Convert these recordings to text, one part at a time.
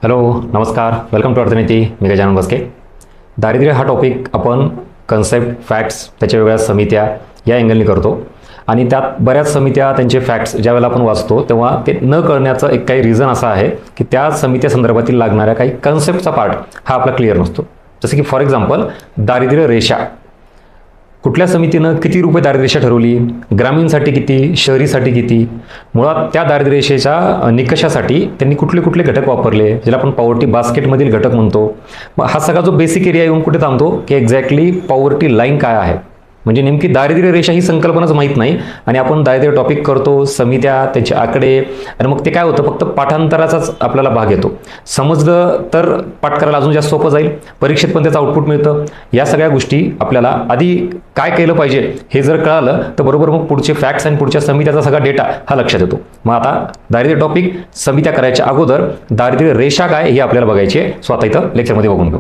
Hello, नमस्कार, welcome to अर्थनीती. मी गजानन बस्के. दारिद्र्य हा टॉपिक आपण कन्सेप्ट, फॅक्ट्स, त्याच्या वेगळ्या समित्या या अँगलनी करतो आणि त्यात बऱ्याच समित्या, त्यांचे फॅक्ट्स ज्यावेळेला आपण वाचतो तेव्हा ते न कळण्याचं एक काही रिझन असा आहे की त्या समित्या संदर्भातील लागणाऱ्या काही कन्सेप्टचा पार्ट हा आपला क्लिअर नसतो. जसं की फॉर एक्झाम्पल, दारिद्र्य रेषा. कुठल्या समितीनं किती रुपये दारिद्र्य रेषा ठरवली, ग्रामीणसाठी किती, शहरीसाठी किती, मुळात त्या दारिद्र्य रेषेच्या निकषासाठी त्यांनी कुठले कुठले घटक वापरले, ज्याला आपण पॉवर्टी बास्केटमधील घटक म्हणतो. मग हा सगळा जो बेसिक एरिया येऊन कुठे थांबतो की एक्झॅक्टली पॉवर्टी लाईन काय आहे. म्हणजे नेमकी दारिद्र्य रेषा ही संकल्पनाच माहीत नाही आणि आपण दारिद्र्य टॉपिक करतो, समित्या, त्याचे आकडे, आणि मग ते काय होतं, फक्त पाठांतराचाच आपल्याला भाग येतो. समजलं तर पाठ करायला अजून जास्त सोपं जाईल, परीक्षेत पण त्याचं आउटपुट मिळतं. या सगळ्या गोष्टी आपल्याला आधी काय केलं पाहिजे हे जर कळालं तर बरोबर मग पुढचे फॅक्ट्स आणि पुढच्या समित्याचा सगळा डेटा हा लक्षात येतो. मग आता दारिद्र्य टॉपिक समित्या करायच्या अगोदर दारिद्र्य रेषा काय हे आपल्याला बघायची आहे. स्वतः इथं लेक्चरमध्ये बघून घेऊ.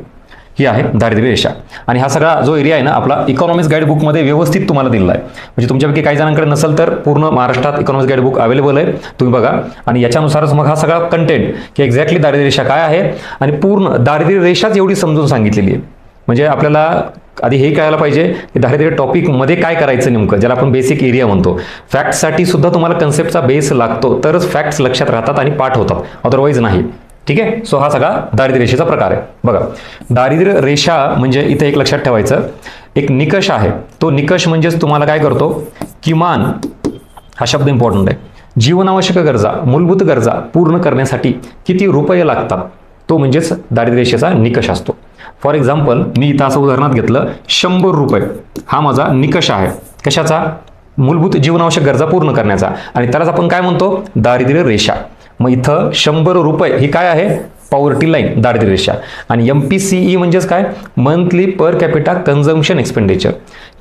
ही आहे दारिद्र्य रेषा आणि हा सगळा जो एरिया आहे ना आपला इकॉनॉमिक्स गाईड बुकमध्ये व्यवस्थित तुम्हाला दिलेला आहे. म्हणजे तुमच्यापैकी काही जणांकडे नसेल तर पूर्ण महाराष्ट्रात इकॉनॉमिक्स गाईड बुक अवेलेबल आहे, तुम्ही बघा आणि याच्यानुसारच मग हा सगळा कंटेंट की एक्झॅक्टली दारिद्र्य रेषा काय आहे आणि पूर्ण दारिद्र्य रेषाच एवढी समजून सांगितलेली आहे. म्हणजे आपल्याला आधी हे कळायला पाहिजे की दारिद्र्य टॉपिकमध्ये काय करायचं नेमकं, ज्याला आपण बेसिक एरिया म्हणतो. फॅक्टसाठी सुद्धा तुम्हाला कन्सेप्टचा बेस लागतो, तरच फॅक्ट्स लक्षात राहतात आणि पाठ होतात, अदरवाईज नाही. ठीक आहे. सो हा सगळा दारिद्र्य रेषेचा प्रकार आहे. बघा, दारिद्र्य रेषा म्हणजे इथे एक लक्षात ठेवायचं, एक निकष आहे. तो निकष म्हणजेच तुम्हाला काय करतो, किमान, हा शब्द इम्पॉर्टंट आहे, जीवनावश्यक गरजा, मूलभूत गरजा पूर्ण करण्यासाठी किती रुपये लागतात, तो म्हणजेच दारिद्र्य रेषेचा निकष असतो. फॉर एक्झाम्पल, मी इथं असं उदाहरणात घेतलं, 100 रुपये हा माझा निकष आहे. कशाचा? मूलभूत जीवनावश्यक गरजा पूर्ण करण्याचा, आणि त्यालाच आपण काय म्हणतो, दारिद्र्य रेषा. मग इथं 100 रुपये ही काय आहे, पॉवर्टी लाईन, दारिद्र्य रेषा. आणि MPCE म्हणजेच काय, monthly per capita consumption expenditure.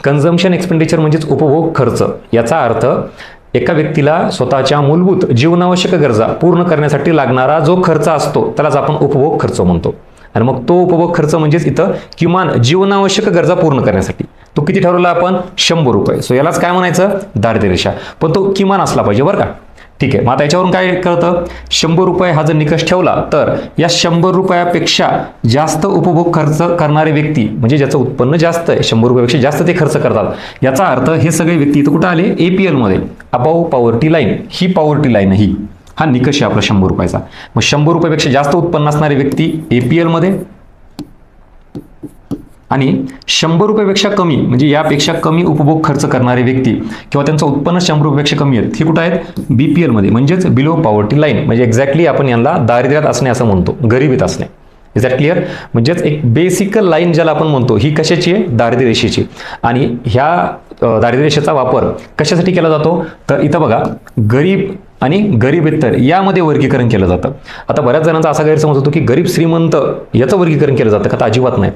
Consumption expenditure म्हणजेच उपभोग खर्च. याचा अर्थ एका व्यक्तीला स्वतःच्या मूलभूत जीवनावश्यक गरजा पूर्ण करण्यासाठी लागणारा जो खर्च असतो त्यालाच आपण उपभोग खर्च म्हणतो. आणि मग तो उपभोग खर्च म्हणजेच इथं किमान जीवनावश्यक गरजा पूर्ण करण्यासाठी तो किती ठरवला आपण, 100 रुपये. सो यालाच काय म्हणायचं, दारिद्र्य रेषा. पण तो किमान असला पाहिजे बरं का. ठीक आहे. मग आता याच्यावरून काय कळतं, 100 रुपये हा जर निकष ठेवला तर या 100 रुपयापेक्षा जास्त उपभोग खर्च करणारे व्यक्ती, म्हणजे ज्याचं उत्पन्न जास्त आहे, 100 रुपयापेक्षा जास्त ते खर्च करतात, याचा अर्थ हे सगळे व्यक्ती इथं कुठं आले, APL मध्ये, अबाव पॉवर्टी लाईन. ही पॉवर्टी लाईन ही हा निकष आहे आपला 100 रुपयाचा. मग 100 रुपयापेक्षा जास्त उत्पन्न असणारे व्यक्ती APL मध्ये, आणि 100 रुपयापेक्षा कमी म्हणजे यापेक्षा कमी उपभोग खर्च करणारे व्यक्ती किंवा त्यांचं उत्पन्न 100 रुपयापेक्षा कमी आहेत, हे कुठं आहेत, BPL मध्ये, म्हणजेच बिलो पॉवर्टी लाईन. म्हणजे एक्झॅक्टली आपण यांना दारिद्र्यात असणे असं म्हणतो, गरिबीत असणे. Is that clear? म्हणजेच एक बेसिक लाईन ज्याला आपण म्हणतो, ही कशाची आहे, दारिद्र्य रेषेची. आणि ह्या दारिद्र्य रेषेचा वापर कशासाठी केला जातो, तर इथं बघा, गरीब आणि गरीबेतर यामध्ये वर्गीकरण केलं जातं. आता बऱ्याच जणांचा असा गैरसमज होतो की गरीब श्रीमंत याचं वर्गीकरण केलं जातं का, तर अजिबात नाही.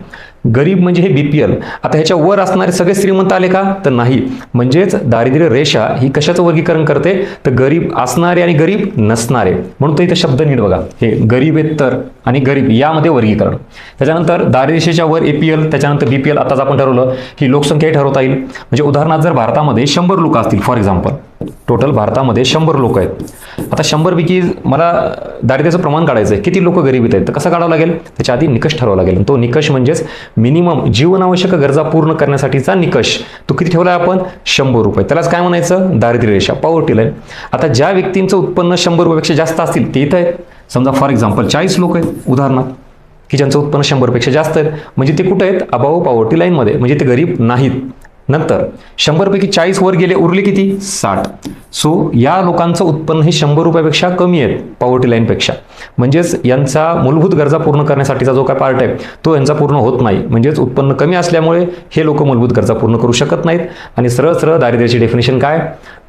गरीब म्हणजे हे BPL. आता ह्याच्या वर असणारे सगळे श्रीमंत आले का, तर नाही. म्हणजेच दारिद्र्य रेषा ही कशाचं वर्गीकरण करते, तर गरीब असणारे आणि गरीब नसणारे. म्हणून तो इथे शब्द नीट बघा, हे गरीबेतर आणि गरीब यामध्ये वर्गीकरण. त्याच्यानंतर दारिद्र्य रेषेच्या वर APL, त्याच्यानंतर BPL. आताच आपण ठरवलं ही लोकसंख्याही ठरवता येईल. म्हणजे उदाहरणार्थ जर भारतामध्ये 100 लोक असतील, फॉर एक्झाम्पल, टोटल भारतामध्ये 100 लोक आहेत. आता 100 पैकी मला दारिद्र्याचं प्रमाण काढायचं आहे, किती लोक गरिबीत आहेत, तर कसं काढावं लागेल, त्याच्या आधी निकष ठरवावा लागेल. तो निकष म्हणजेच मिनिमम जीवनावश्यक गरजा पूर्ण करण्यासाठीचा निकष, तो किती ठेवला आपण, 100 रुपये. त्यालाच काय म्हणायचं, दारिद्र्य रेषा, पॉवर्टी लाईन. आता ज्या व्यक्तींचं उत्पन्न 100 रुपयापेक्षा जास्त असतील ते इथं आहेत. समजा फॉर एक्झाम्पल 40 लोक आहेत उदाहरणार्थ, की ज्यांचं उत्पन्न 100 पेक्षा जास्त आहे, म्हणजे ते कुठं आहेत, अबाव पॉवर्टी लाईनमध्ये, म्हणजे ते गरीब नाहीत. नंतर 100 पैकी 40 वर गेले, उरले किती, 60. सो या लोकांचं उत्पन्न हे 100 रुपयापेक्षा कमी आहेत पॉवर्टी लाईनपेक्षा. म्हणजेच यांचा मूलभूत गरजा पूर्ण करण्यासाठीचा जो काय पार्ट आहे तो यांचा पूर्ण होत नाही. म्हणजेच उत्पन्न कमी असल्यामुळे हे लोक मूलभूत गरजा पूर्ण करू शकत नाहीत. आणि सरळ सरळ दारिद्र्याची डेफिनेशन काय,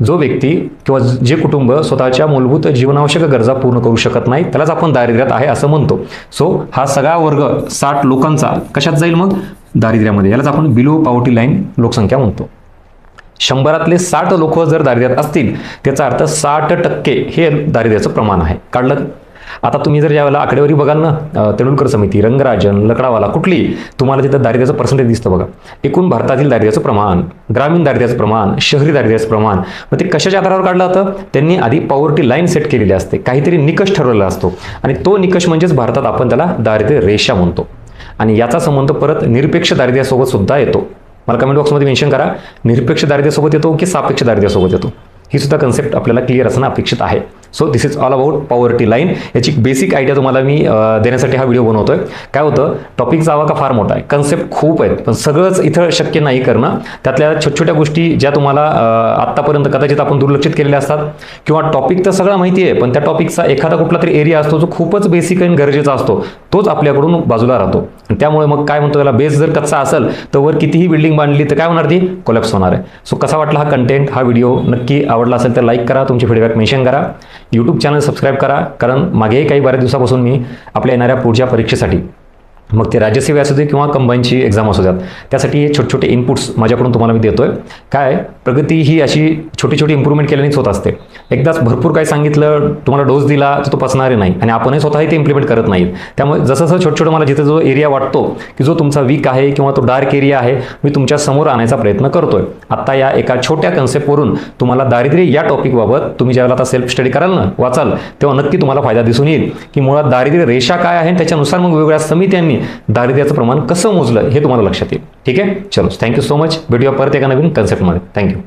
जो व्यक्ती किंवा जे कुटुंब स्वतःच्या मूलभूत जीवनावश्यक गरजा पूर्ण करू शकत नाही त्यालाच आपण दारिद्र्यात आहे असं म्हणतो. सो हा सगळा वर्ग 60 लोकांचा कशात जाईल मग, दारिद्र्यामध्ये. यालाच आपण बिलो पॉवर्टी लाईन लोकसंख्या म्हणतो. 100रातले 60 लोक जर दारिद्र्यात असतील त्याचा अर्थ 60% हे दारिद्र्याचं प्रमाण आहे. काढलं? आता तुम्ही जर ज्यावेळेला आकडेवारी बघाल ना, तेंडुलकर समिती, रंगराजन, लकडावाला, कुठली तुम्हाला तिथं दारिद्र्याचं पर्सेंटेज दिसतं बघा. एकूण भारतातील दारिद्र्याचं प्रमाण, ग्रामीण दारिद्र्याचं प्रमाण, शहरी दारिद्र्याचं प्रमाण, मग ते कशाच्या आधारावर काढलं जातं? त्यांनी आधी पॉवर्टी लाईन सेट केलेली असते, काहीतरी निकष ठरवलेला असतो आणि तो निकष म्हणजेच भारतात आपण त्याला दारिद्र्य रेषा म्हणतो. आणि याचा संबंध परत निरपेक्ष दारिद्र्यासोबत सुद्धा येतो. मला कमेंट बॉक्समध्ये मेन्शन करा, निरपेक्ष दारिद्र्यासोबत येतो की सापेक्ष दारिद्र्यासोबत येतो. ही सुद्धा कन्सेप्ट आपल्याला क्लिअर असणं अपेक्षित आहे. So this is all about poverty line. याची बेसिक आयडिया तुम्हाला मी देण्यासाठी हा व्हिडिओ बनवतोय. काय होतं, टॉपिक जावा का फार मोठा आहे, कन्सेप्ट खूप आहेत, पण सगळंच इथं शक्य नाही करणं. त्यातल्या छोट्या गोष्टी ज्या तुम्हाला आत्तापर्यंत कदाचित आपण दुर्लक्षित केलेल्या असतात, किंवा टॉपिक तर सगळा माहिती आहे पण त्या टॉपिकचा एखादा कुठला तरी एरिया असतो जो खूपच बेसिक आणि गरजेचा असतो, तोच आपल्याकडून बाजूला राहतो. आणि त्यामुळे मग काय म्हणतो, त्याला बेस जर कच्चा असेल तर वर कितीही बिल्डिंग बांधली तर काय होणार, ती कोलॅप्स होणार आहे. सो कसा वाटला हा कंटेंट, हा व्हिडिओ नक्की आवडला असेल तर लाईक करा, तुमचे फीडबॅक मेन्शन करा, यूट्यूब चॅनल सबस्क्राईब करा. कारण मागेही काही बऱ्याच दिवसापासून मी आपल्या येणाऱ्या पुढच्या परीक्षेसाठी, मग ते राज्यसेवा असू दे किंवा कंबाईनची एक्झाम असू द्यात, त्यासाठी हे छोटे छोटे इनपुट्स माझ्याकडून तुम्हाला मी देतोय. काय प्रगती ही अशी छोटी छोटी इम्प्रूव्हमेंट केल्यानेच होत असते. एकदाच भरपूर काही सांगितलं, तुम्हाला डोस दिला तर तो पचणारे नाही आणि आपणही स्वतःही ते इम्प्लिमेंट करत नाहीत. त्यामुळे जसं जसं छोटं मला जिथे जो एरिया वाटतो की जो तुमचा वीक आहे किंवा तो डार्क एरिया आहे, मी तुमच्या समोर आणायचा प्रयत्न करतोय. आता या एका छोट्या कन्सेप्टवरून तुम्हाला दारिद्र्य या टॉपिकबाबत तुम्ही ज्यावेळेला आता सेल्फ स्टडी कराल ना, वाचाल, तेव्हा नक्की तुम्हाला फायदा दिसून येईल की मुळात दारिद्र्य रेषा काय आहे, त्याच्यानुसार मग वेगवेगळ्या समित्यांनी दारिद्र्याचं प्रमाण कसं मोजलं हे तुम्हाला लक्षात येईल. ठीक आहे, चलो, थँक्यू सो मच. भेटूया परत एका नवीन कन्सेप्टमध्ये. थँक्यू.